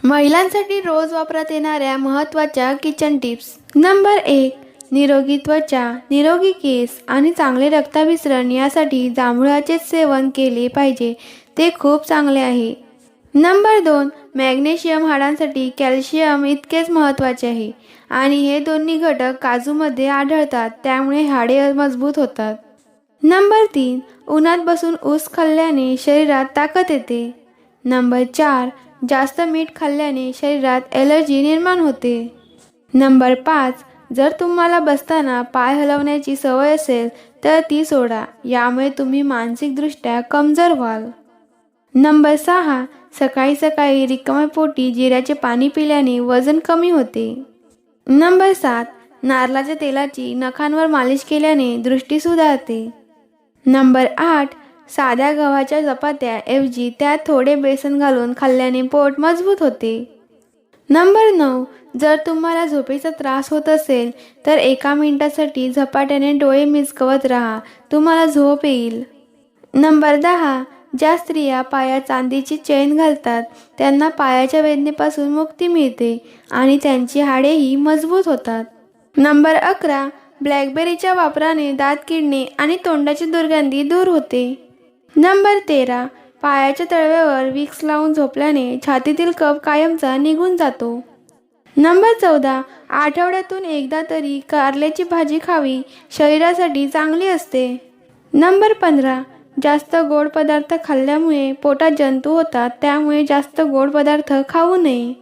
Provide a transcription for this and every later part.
महिलांसाठी रोज वापरात येणाऱ्या महत्त्वाच्या किचन टिप्स. नंबर 1. निरोगी त्वचा, निरोगी केस आणि चांगले रक्ताभिसरण यासाठी जांभळाचे सेवन केले पाहिजे. ते खूप चांगले आहे. नंबर 2. मॅग्नेशियम हाडांसाठी कॅल्शियम इतकेच महत्त्वाचे आहे आणि हे दोन्ही घटक काजूमध्ये आढळतात, त्यामुळे हाडे मजबूत होतात. नंबर 3. उन्हात बसून ऊस खाल्ल्याने शरीरात ताकद येते. नंबर 4. जास्त मीठ खाल्ल्याने शरीरात ॲलर्जी निर्माण होते. नंबर 5. जर तुम्हाला बसताना पाय हलवण्याची सवय असेल तर ती सोडा, यामुळे तुम्ही मानसिकदृष्ट्या कमजोर व्हाल. नंबर 6. सकाळी सकाळी रिकाम्या पोटी जिऱ्याचे पाणी पिल्याने वजन कमी होते. नंबर 7. नारळाच्या तेलाची नखांवर मालिश केल्याने दृष्टी सुधारते. नंबर 8. साध्या गव्हाच्या चपात्याऐवजी त्यात थोडे बेसन घालून खाल्ल्याने पोट मजबूत होते. नंबर 9. जर तुम्हाला झोपेचा त्रास होत असेल तर 1 मिनिटासाठी झपाट्याने डोळे मिचकवत राहा, तुम्हाला झोप येईल. नंबर 10. ज्या स्त्रिया पायात चांदीची चेन घालतात त्यांना पायाच्या वेदनेपासून मुक्ती मिळते आणि त्यांची हाडेही मजबूत होतात. नंबर 11. ब्लॅकबेरीच्या वापराने दात किडणे आणि तोंडाची दुर्गंधी दूर होते. नंबर 13. पायाच्या तळव्यावर विक्स लावून झोपल्याने छातीतील कफ कायमचा निघून जातो. नंबर 14. आठवड्यातून एकदा तरी कारल्याची भाजी खावी, शरीरासाठी चांगली असते. नंबर 15. जास्त गोड पदार्थ खाल्ल्यामुळे पोटात जंतू होतात, त्यामुळे जास्त गोड पदार्थ खाऊ नये.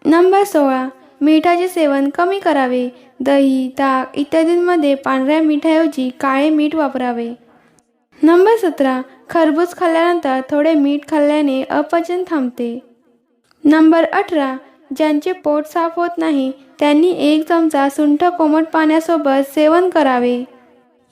नंबर 16. मिठाचे सेवन कमी करावे. दही, ताक इत्यादींमध्ये पांढऱ्या मिठाऐवजी काळे मीठ वापरावे. नंबर 17. खरबूज खाल्ल्यानंतर थोडे मीठ खाल्ल्याने अपचन थांबते. नंबर 18. ज्यांचे पोट साफ होत नाही त्यांनी 1 चमचा सुंठ कोमट पाण्यासोबत सेवन करावे.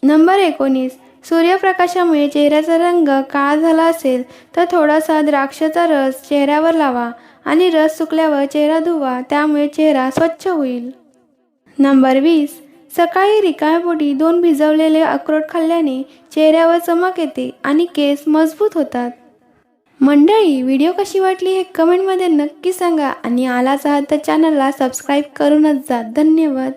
नंबर 19. सूर्यप्रकाशामुळे चेहऱ्याचा रंग काळा झाला असेल तर थोडासा द्राक्षाचा रस चेहऱ्यावर लावा आणि रस सुकल्यावर चेहरा धुवा, त्यामुळे चेहरा स्वच्छ होईल. नंबर 20. सकाळी रिकाम्या पोटी 2 भिजवलेले अक्रोड खाल्ल्याने चेहऱ्यावर चमक येते आणि केस मजबूत होतात. मंडळी, व्हिडिओ कशी वाटली हे कमेंटमध्ये नक्की सांगा आणि आलाच आहात तर चॅनलला सबस्क्राईब करूनच जा. धन्यवाद.